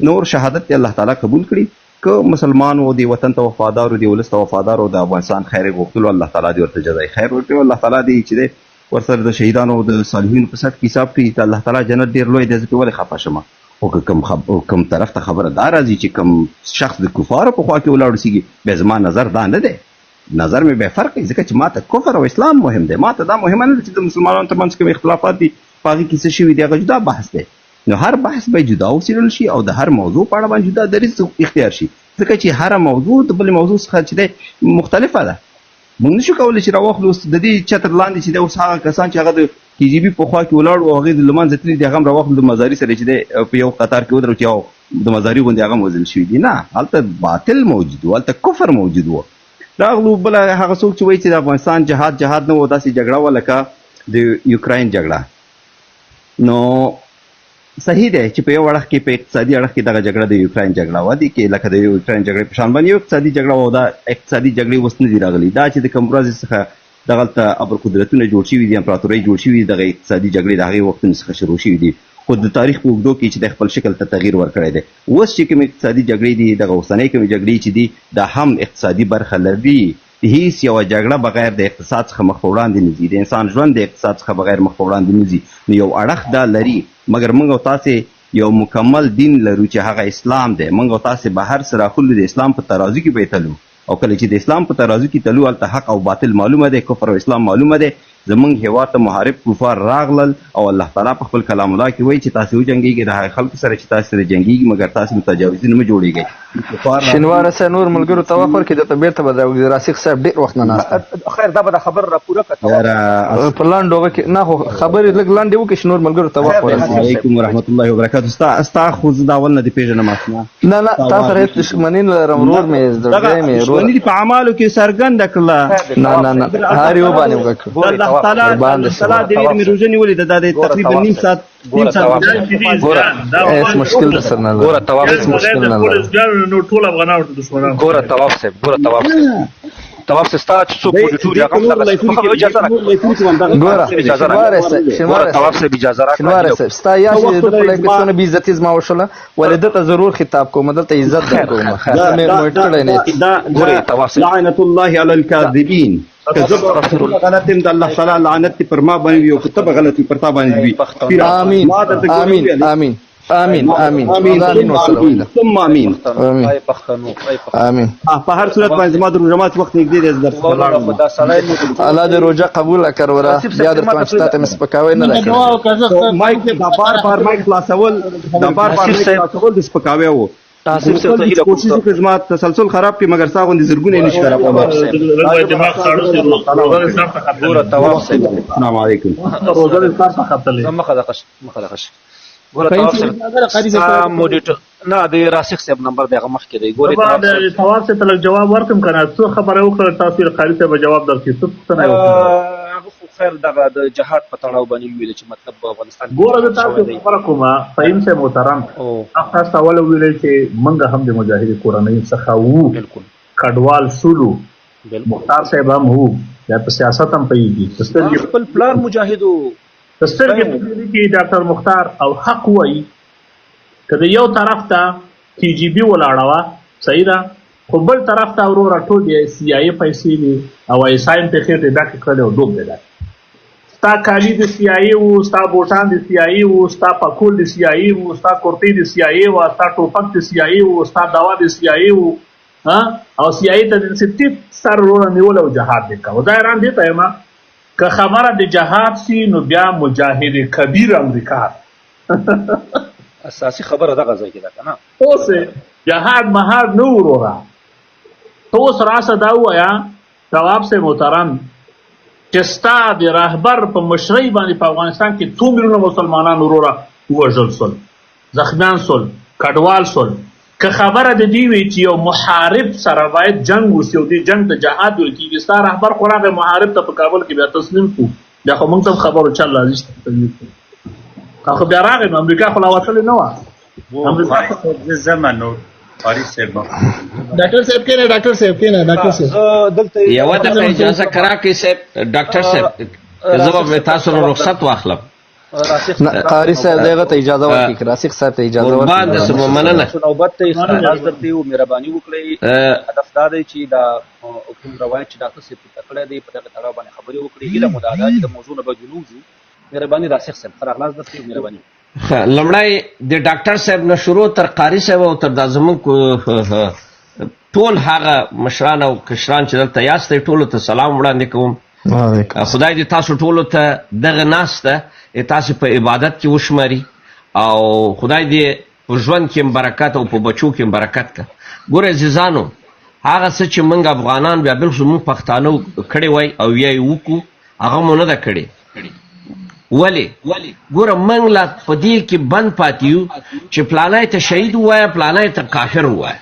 نور شهادت دی الله تعالی قبول کړي که مسلمان و دی وطن ته وفادار و دی ولس ته وفادار و د افغانستان خیر یې غوښتلو الله تعالی دې ورته جزای خیر ورکړي الله تعالی دې چې دی ورسره د شهیدانو او د صالحینو په سطح کې حساب کړي ته الله تعالی جنت ډېر لوی دی زه پرې ولې خفه شم او که کوم طرف ته خبره دا راځي چې کوم شخص د کفارو په خوا کې ولاړ اوسېږي بیا زما نظر دا نه دی نظر مې بیا فرق کوي ځکه چې ما ته کفر او اسلام مهم دی ما ته دا مهمه نه ده چې د مسلمانانو ترمنځ کوم اختلافات دي په هغې کې څه شوي دي هغه جدا بحث دی نو هر بحث به جدا وڅېړل شي او د هر موضوع په اړه باندې جدا دریځ اختیار شي ځکه چې هره موضوع د بلې موضوع څخه چې دی مختلفه ده موږ نشو کولی چې راواخلو د دې چتر لاندې چې دی اوس هغه کسان چې هغه د KGB په خوا کې ولاړ و هغې د لمانځه تللي دي هغه هم راواخلو د مزاري سره چې دی په یو قطار کې ودرو چې یو د مزاري غوندې هغه هم وژل شوي دي نه هلته باطل موجود و هلته کفر موجود و راغلو بله هغه څوک چې وایي چې د افغانستان جهاد نه و داسې جګړه وه لکه د یوکراین جګړه نو صحیح دی چې په یو اړخ کې په اقتصادي اړخ کې دغه جګړه د یوکراین جګړه وه دي کې لکه د یوکراین جګړې په شان باندې یو اقتصادي جګړه وه او دا اقتصادي جګړې اوس نه دي راغلي دا چې د کوم ورځې څخه دغلته ابرقدرتونه جوړ شوي دي امپراتورۍ جوړ شوي دي دغه اقتصادي جګړې د هغې وختونو څخه شروع شوي دي خو د تاریخ په اوږدو کې چې د خپل شکل ته تغییر ورکړی دی اوس چې کوم اقتصادي جګړې دي دغه اوسنۍ کومې جګړې چې دي دا هم اقتصادي برخه لري هیڅ یوه جګړه بغیر د اقتصاد څخه مخ په وړاندې نه ځي د انسان ژوند د اقتصاد څخه بغیر مخ په وړاندې نه ځي نو یو اړخ دا لري مګر موږ او تاسې یو مکمل دین لرو چې هغه اسلام دی موږ او تاسې بهر سره راخلو د اسلام په ترازو کې به تلو او کله چې د اسلام په ترازو کې تلو هلته حق او باطل معلومه دی کفر او اسلام معلومه دی زمونږ هېواد ته محارب کفار راغلل او الله تعالی په خپل کلام الله کې وایي چې تاسې وجنګېږئ د هغه خلکو سره چې تاسې سره جنګېږي مګر تاسې متجاوزین مه جوړېږئ شینواره صاحب نور ملګرو ته وخت ورکړي دلته بېرته به د راسخ صاحب ډېر وخت نه ناست خیر دا به دا خبر را پوره کړه په لنډ هغه کې نه خو خبرې لږ لنډې وکړي چې نور ملګرو ته وخت ورکړي علیکم ورحمت الله وبرکاتو ستا خو زه د اول نه دې پېژنم اصلا نه تا سره هېڅ دښمني نه لرم ورور مې زړګی مې دښمني دې په اعمالو کې څرګنده کړله نه هر یو باندې وکړه الله تعالی صلاح دې ډېرې مې روژه نیولې ده دا د تقریبا نیم ساعت هېڅ مشکل در سره نه لرم هېڅ مشکل نه لرم نو ټول افغانانو ته دښمنان ګوره تواب صاحب تواب صاحب ستا چې څوک پولیټوري هغه هم دغه اجازه راکړه ګوره تواب صاحب اجازه راکړه شینواره صاحب ستا یا چې د خپله کسونه بې عزتي زما وشوله ولې ده ته ضرور خطاب کوم دلته عزت در کوم زه مې موټ کړی نه لعنت الله علی الکاذبین که زه به غلط یم د الله تعالی لعنت دې پر ما باندې وي او که ته به غلط وي پر تا باندې وي آمین آمین آمین آمین آمین آمین ثم آمین آمین په هر صورت باندې زما د روژه مات وخت نږدې دی زه درس ته لاړم الله دې روژه قبوله کړه وره بیا درته وایم چې تا ته مې سپکاوی نه ده کړی مایک دا بار بار مایک خلاصول دا بار بار مایک خلاصول د سپکاوی و کوشش وکړه زما تسلسل خراب کړي مګر ستا غوندې زرګونه یې نشي خرابولی دماغ ساړه ګوره تواب صاحب السلام علیکم روزه دې کار څخه ختلې مخه دغه ګوره تواب صاحب موډیټر نه د راسخ صاحب نمبر دی هغه مخکې دی ګورې تواب صاحب ته جواب ورکړم که نه څه خبره وکړه تاسو قاري صاحب جواب درکړي څه پوښتنه یې وکړه هغه خو خیر دغه د جهاد په تړاو باندې ویلې چې مطلب افغانستان ګوره زه تاسو خبره کوم فهیم صاحب محترم تاسو اول ویلې چې موږ هم د مجاهد کورنۍ څخه وو بالکل کډوال شولو مختار صاحب هم وو یا په سیاست هم پوهېږي خپل پلار مجاهد سترګې کې ډاکټر مختار او حق وایي که د یو طرف ته KGB ولاړه وه صحیح ده خو بل طرف ته وروره ټول د CIA پیسې دي او ISI هم پرې خیر دی ډکې کړلې او ډوب دی دا ستا کالي د CIA وو ستا بوټان د CIA وو ستا پکول د CIA وو ستا کورتۍ د CIA وه ستا ټوپک د CIA وو ستا دوا د CIA وو او سیاهي ته داسې تیت سر وروڼه نیول او جهاد دې کوه. دا حیران دې ته یم که خبره د جهاد سي نو بیا مجاهد کبیر امریکا اساسي خبره دغه ځای کې ده که نه. اوس جهاد مهاد نه وروره. ته اوس راسه دا ووایه تواب صاحب محترم چې ستا د رهبر په مشرۍ باندې په افغانستان کې څو میلیونه مسلمانان وروره ووژل سول، زخمیان سول، کډوال سول. که خبره د دې وي چې یو محارب سره باید جنګ وسي او دې جنګ ته جهاد ویل کېږي، ستا رهبر خو راغی محارب ته په کابل کې بیا تسلیم کړو، بیا خو موږ ته خبرو چل راځي که خو بیا راغی نو امریکا خو لا وتلې نه وه. زما نور قاری صاحب ډاکټر صاحب کېنه ډاکټر صاحب کېنه ډاکټر صاحب دلته یوه دقیقه اجازه کراکئ صاحب ډاکټر صاحب زه به تاسو نه رخصت واخلم. قاری صاحب دغه ته اجازه ورکړئ، راسخ صاحب ته اجازه ورکړئ. قربان دسه مننه. نوبت ته خلاص درته او مهرباني وکړئ. هدف دا دی چې دا کوم روایت چې ډاکټر صاحب تکړه دی په دغه تړاو باندې خبرې وکړي. هیله مو دا ده چې د موضوع نه به جنوب ځو. مهرباني راسخ صاحب تر اخلاص درته مهرباني. لمړی د ډاکټر صاحب نه شروع تر قاری صاحب او تر دا زموږ ټول هغه مشران او کشران چې دلته یاست ټولو ته سلام وړاندې کوم. خدای دې تاسو ټولو ته دغه ناسته تاسو په عبادت کې وشماري او خدای دې په ژوند کې برکت او په بچو کې برکت کا. ګوره عزیزانو هغه څه چې موږ افغانان بیا بالخصوص موږ پښتانه کړی وای او یا یې وکړو هغه مو نه ده کړې. ولې ګوره موږ لا په دې کې بند پاتې یو چې پلانی ته شهید ووایه پلانی ته کافر ووایه.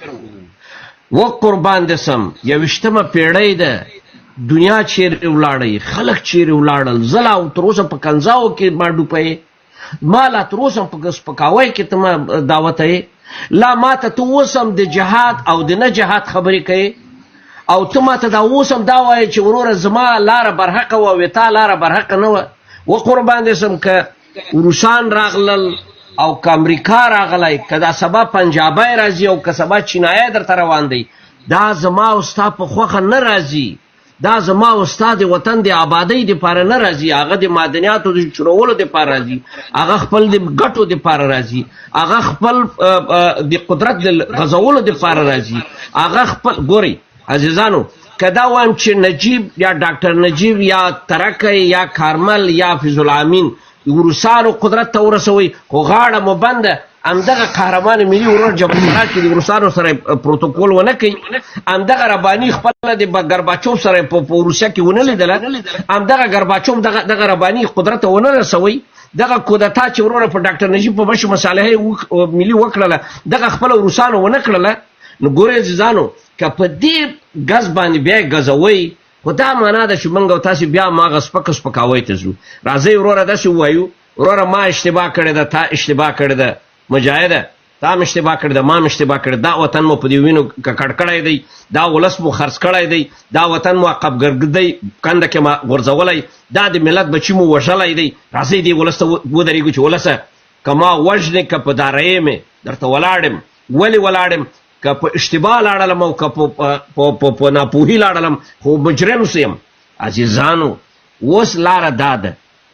و قربان دې سم 21مه پیړۍ ده، دنیا چیرې ولاړی، خلک چیرې ولاړل، زه لا تر اوسه په کنځاو کې ما ډوبه ما لا تر اوسه په سپکاوی کې ته ما دعوت یې لا ما ته ته اوس هم د جهاد او د نه جهاد خبرې کوې او ته ما ته دا اوس هم دا وایې چې وروره زما لاره برحقه وه او تا لاره برحقه نه وه. و قربان دې سم که روسان راغلل او که امریکا راغلی که دا سبا پنجابی راځي او که سبا چینایي درته روان دی دا زما او ستا په خوښه نه راځي، دا زما او ستا د وطن د آبادۍ دپاره نه راځي، هغه د معدنیاتو د چورولو دپاره راځي، هغه خپل د ګټو دپاره راځي، هغه خپل د قدرت د غځولو دپاره راځي، هغه خپل ګورئ عزیزانو که دا وایم چې نجیب یا ډاکټر نجیب یا ترکی یا کارمل یا فیض الامین روسانو قدرت ته ورسوئ خو غاړه مو بنده همدغه قهرمان ملي ورور جبهه چې د روسانو سره پروتوکول ونه کوي، همدغه رباني خپله د ګرباچوف سره په روسیه کې ونه لیدله، همدغه ګرباچوف دغه رباني قدرت ته ونه رسوئ، دغه کودتا چې وروره په ډاکټر نجیب په بشر مصالحې ملي وکړله دغه خپله روسانو ونه کړله. نو ګورئ عزیزانو که په دې ګز باندې بیا یې ګزوئ خو دا معنا ده چې موږ او تاسې بیا هماغه سپکاوی ته ځو. راځئ وروره داسې ووایو وروره ما اشتباه کړې ده، تا اشتباه کړې ده، مجاهده تا هم اشتباه کړې ده، ما هم اشتباه کړې ده، دا وطن مو په دې وینو ککړ کړی دی، دا ولس مو خرڅ کړی دی، دا وطن مو عقبګرګدی کنده کې ما غورځولی، دا د ملت بچي مو وژلی دی. راځئ دې ولس ته ودرېږو چې ولسه که ما وژنې که په دارایې مې درته ولاړم ولې ولاړم که په اشتباه لاړلم او که په ناپوهي لاړلم خو مجرم سیم. عزیزانو اوس لاره دا ده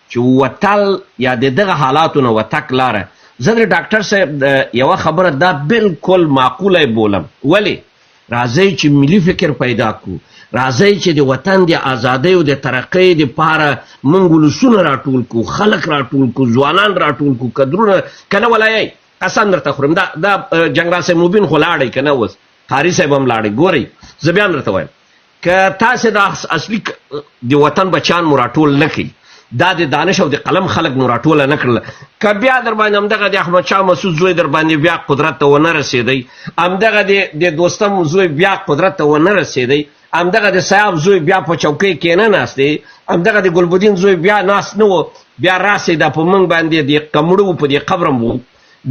چې وتل یا د دغه حالاتو نه وتک لاره. زه د ډاکټر صاحب یوه خبره دا بالکل معقوله بولم. ولې راځئ چې ملي فکر پیدا کړو، راځئ چې د وطن د ازادۍ او د ترقۍ دپاره موږ ولسونه راټول کړو، خلک راټول کړو، ځوانان راټول کړو، کدرونه که نه ولایئ قسم درته خورم دا جنرال صاحب مبین خو لاړی که نه اوس قاري صاحب هم لاړی. ګورئ زه بیا هم درته وایم که تاسې دا اصلي د وطن بچیان مو راټول نه کړي، دا د دانش او د قلم خلک مو راټوله نه کړله، که بیا در باندې همدغه د احمدشاه مسعود زوی در باندې بیا قدرت ته ونه رسېدی، همدغه د دوستم زوی بیا قدرت ته ونه رسېدی، همدغه د سیاف زوی بیا په چوکۍ کې نه ناست دی، همدغه د ګلبدین زوی بیا ناست نه و، بیا راسېده په موږ باندې د کمړو په دې قبرم و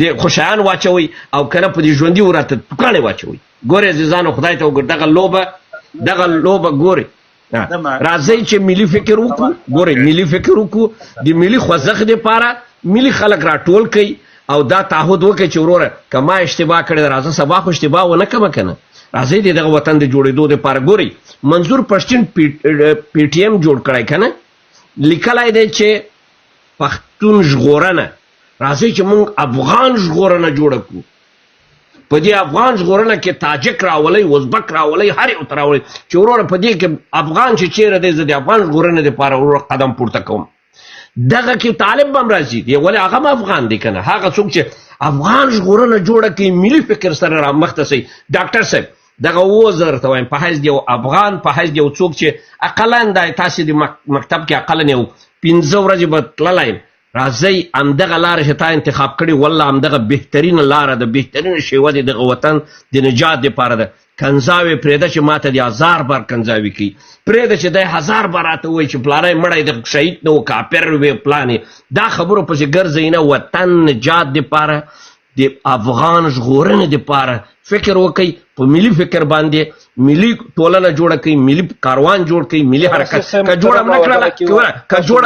د خوشیان واچوئ او که نه په دې ژوندي ورته توکاڼې واچوئ. ګورئ عزیزانو خدای ته وګورئ دغه لوبه ګورئ. راځئ چې ملي فکر وکړو، ګورئ ملي فکر وکړو، د ملي خوځښت دپاره ملي خلک راټول کړئ او دا تعهد وکړئ چې وروره که ما اشتباه کړې ده راځه سبا خو اشتباه ونه کړمه که نه. راځئ د دغه وطن د جوړېدو دپاره ګورئ منظور پښتین پی ټي ایم جوړ کړی که نه، لیکلی دی چې پښتون ژغورنه، راځئ چې موږ افغان ژغورنه جوړه کړو. په دې افغان ژغورنه کې تاجک راولئ، ازبک راولئ، هر یو ته راولئ چې وروره په دې کې افغان چې چیرې دی زه د افغان ژغورنې دپاره وروره قدم پورته کوم. دغه کې طالب به هم راځي ولې هغه هم افغان دی که نه. هغه څوک چې افغان ژغورنه جوړه کړي ملي فکر سره رامخته سي. ډاکټر صاحب دغه 2000 درته وایم په حیث د یو افغان، په حیث د یو څوک چې اقلا دا تاسې د مکتب کې اقلا یو 15 ورځې به تللی، راځئ همدغه لاره چې تا انتخاب کړي والله همدغه بهترینه لاره ده، بهترینه شیوه د دغه وطن د نجات دپاره ده. کنځاوې پرېږده چې ما ته د 1000 بار کنځاوې کوي، پرېږده چې دی 1000 بار راته ووایي چې پلانی مړی د شهید نه و کافر وې پلانې. دا خبرو پسې ګرځئ نه، وطن نجات دپاره د افغان ژغورنې دپاره فکر وکئ، په ملي فکر باندې ملي ټولنه جوړه کړئ، ملي کاروان جوړ کړئ، ملي حرکت که جوړه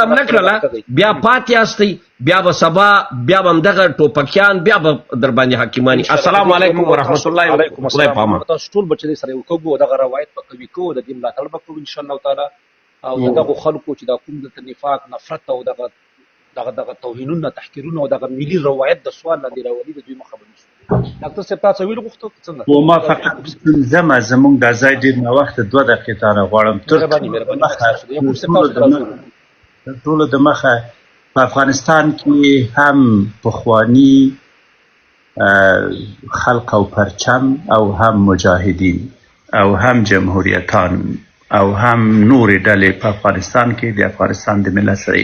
هم نه کړله بیا پاتې یاستئ، بیا به سبا بیا به همدغه ټوپکیان بیا به در باندې حاکماني. السلام علیکم ورحمت الله. خدای پامان. تاسو ټول به چې دی سره یو کوو دغه روایت به قوي کوو، د دې ملاتړ به کوو انشاءالله تعالی. او د دغو خلکو چې دا کوم دلته نفاق، نفرت او دغه توهینونه، تحقیرونه او دغه ملي روایت د سوال لاندې راولي د دوی مخه به نیسو. ډاکټر صاحب تاسو ویل غوښتو څنګه؟ ما فقط زموږ د ځای ډېر ناوخته 2 دقیقې تانه غواړم ټولو د مخه. په افغانستان کې هم پخواني خلق او پرچم او هم مجاهدین او هم جمهوریتان او هم نورې ډلې په افغانستان کې د افغانستان د ملت سره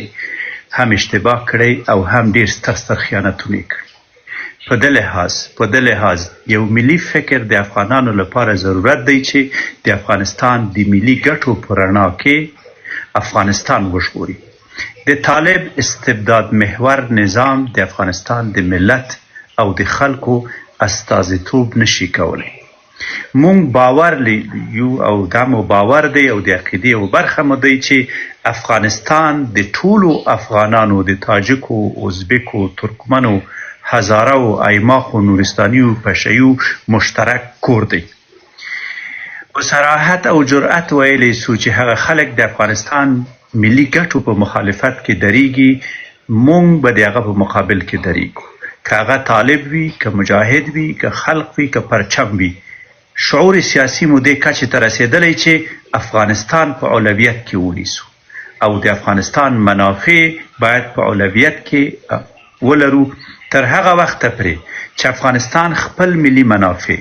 هم اشتباه کړی او هم ډېر ستر خیانتونه کړي. په دې لحاظ یو ملي فکر د افغانانو لپاره ضرورت دی چې د افغانستان د ملي ګټو په رڼا کې افغانستان وژغوري. د طالب استبداد محور نظام د افغانستان د ملت او د خلکو استازیتوب نشي کولی. مونږ باور لیو او دا مو باور دی او د عقیدې یو برخه مو دی چې افغانستان د ټولو افغانانو، د تاجکو، ازبکو، ترکمنو، هزارو، ایماخو، نورستانیو، پشیو مشترک کور دی. په صراحت او جرأت ویلی سو چې هغه خلک د افغانستان ملي ګټو په مخالفت کې دریږي، مونږ به د هغه په مقابل کې دریږو. که هغه طالب وي، که مجاهد وي، که خلق وي، که پرچم وي. شعور سیاسي مو دې کچې ته رسېدلی چې افغانستان په اولویت کې ونیسو او د افغانستان منافع باید په اولویت کې ولرو تر هغه وخته پورې چې افغانستان خپل ملي منافع،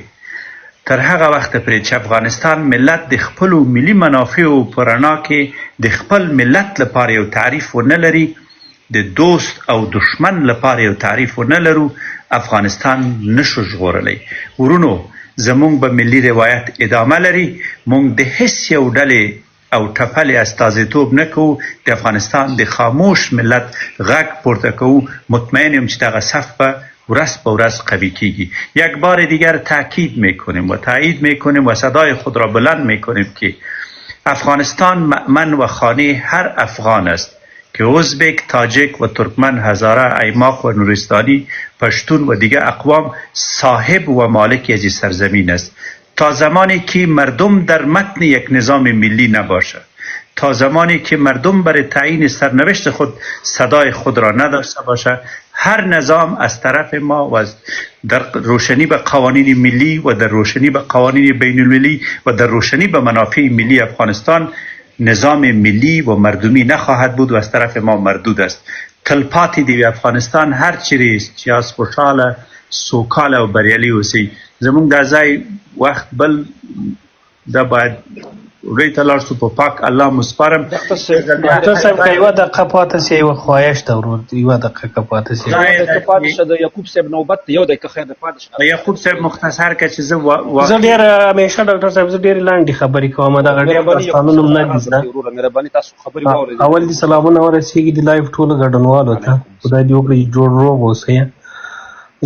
تر هغه وخته پورې چې افغانستان ملت د خپلو ملي منافعو په رڼا کې د خپل ملت لپاره یو تعریف ونه لري، د دوست او دشمن لپاره یو تعریف ونه لرو، افغانستان نشو ژغورلی. ورونو زمونږ به ملي روایت ادامه لري، مونږ د هیڅ یو ډلې او ټپلې استازیتوب نه کوو، د افغانستان د خاموش ملت غږ پورته کوو. مطمئن یم چې دغه صف به ورځ به ورځ قوی کیږي. یک بار دیگر تاکید میکنیم و تایید میکنیم و صدای خود را بلند میکنیم که افغانستان مأمن و خانه هر افغان است که ازبک، تاجک و ترکمن، هزاره، ایماق و نورستانی، پشتون و دیگر اقوام صاحب و مالک از سرزمین است. تا زمانی که مردم در متن یک نظام ملی نباشد، تا زمانی که مردم برای تعیین سرنوشت خود صدای خود را نداشته باشد، هر نظام از طرف ما و در روشنی به قوانین ملی و در روشنی به قوانین بین المللی و در روشنی به منافع ملی افغانستان نظام ملی و مردمی نخواهد بود و از طرف ما مردود است. تلپاتی دی افغانستان هر چیزی چې از خوشحاله، سوکاله او بریالي اوسي. زمونږ د ځای وخت بل دا باید ورې ته لاړ شو. په پاک الله مسپارم. ډاکټر صاحب که یوه دقیقه پاته سي، یوه خواهش ده ورور، یوه دقیقه پاته سي. پاتې شه د یعقوب صاحب نوبت یو دقیقه خیر ده پاتې شه. یعقوب صاحب مختصر که چې زه ډېر همیشه ډاکټر صاحب زه ډېرې لنډې خبرې کوم. دغه ډېر داستانونه هم نه دي زده. مهرباني تاسو خبرې واورئ. اول دې سلامونه ورسېږي د لایف ټولو ګډونوالو ته. خدای دې وکړي جوړ روغ اوسئ.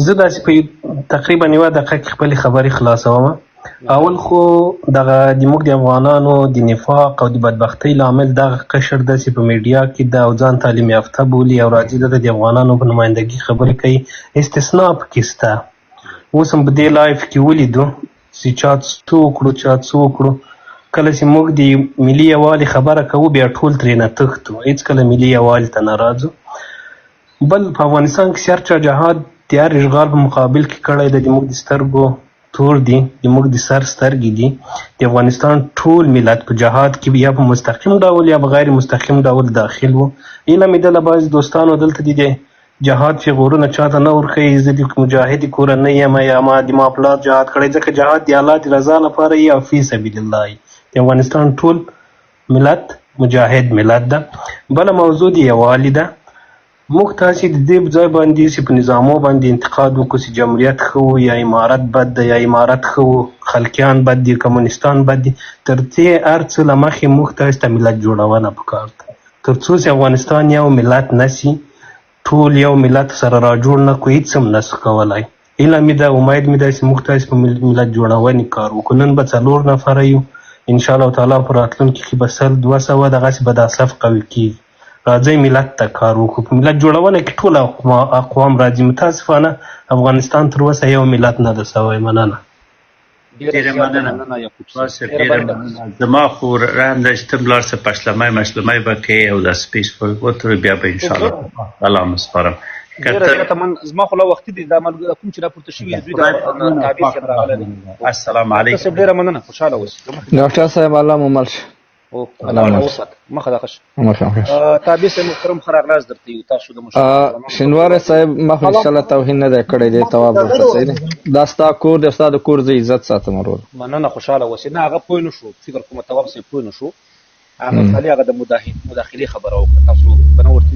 زه داسې په تقریبا یوه دقیقه کې خپلې خبرې خلاصوم. اول خو دغه د موږ د افغانانو د نفاق او د بدبختۍ لامل دغه قشر داسې په میډیا کې د او ځان تعلیم یافته بولي او راځي دلته د افغانانو په نمایندګي خبرې کوي. استثناء پکې شته. اوس هم په دې لایف کې ولیدو چې چا څه وکړو چا څه وکړو. کله چې موږ د ملي یووالي خبره کوو بیا ټول ترېنه تښتو، هېڅکله ملي یووالي ته نه راځو. بل په افغانستان کې هر چا جهاد د هر اشغال په مقابل کې کړی دی. د موږ د سترګو ستور دي زموږ د سر سترګې دي د افغانستان ټول ملت په جهاد کې یا په مستقیم ډول یا په غیر مستقیم ډول داخل و. ایله مې دله بعضې دوستانو دلته دي د جهاد فغورونه چاته نه ورښیي. زه د مجاهدې کورنۍ یم یا ما پلار جهاد کړی، ځکه جهاد د الله د رضا لپاره یي او فی سبیل الله. د افغانستان ټول ملت مجاهد ملت ده. بله موضوع د یووالي ده. موږ تاسې د دې ځای باندې چې په نظامو باندې انتقاد وکړو چې جمهوریت ښه و یا امارت بد ده یا امارت ښه و، خلقیان بد دي، کمونستان بد دي. تر دې هر څه له مخکې موږ تاسې ته ملت جوړونه پکار ده. تر څو چې افغانستان یو ملت نسي، ټول یو ملت سره را جوړ نه کړو، هېڅ هم نسو کولی. هیله مې ده، امید مې ده چې موږ تاسې په ملت جوړونې کار وکړو. نن به 4 نفره یو، انشاءالله تعالی په راتلونکي کې به 100-200 دغسې به دا صف قوي کېږي. راځئ ملت ته کار وکړو. په ملت جوړونه کې ټول اقوام راځي. متاسفانه افغانستان تر اوسه یو ملت نه ده سوی. مننه. ډېره مننه صاحب، ډېره مننه. زما خو رحم دی چې ته لاړ شه پشلمی مشلمی به کوې او داسې پیسفل وترې، بیا به انشاءالله سلام سپارم. زما خو لا وختي دي دا کوم چې راپورته شوي دوی د تعبیر صاحب راغلی دی. السلام علیکم. صاحب ډېره مننه، خوشحاله اوسئ. ډاکټر صاحب الله مو مل شه. مخه دا ښه تعبیر صاحب محترم ښه راغلاست درته یو. تاسو د شینواری صاحب ما خو انشاءالله توهین نه دی کړی دی، تواب ورته صحیح دی. دا ستا کور دی، ستا د کور زه عزت ساتم ورور. مننه، خوشحاله اوسئ. نه هغه پوه نه شو، فکر کوم تواب صاحب پوه نه شو. هغه خالي هغه د مداخلې خبره وکړه، تاسو به نه ورته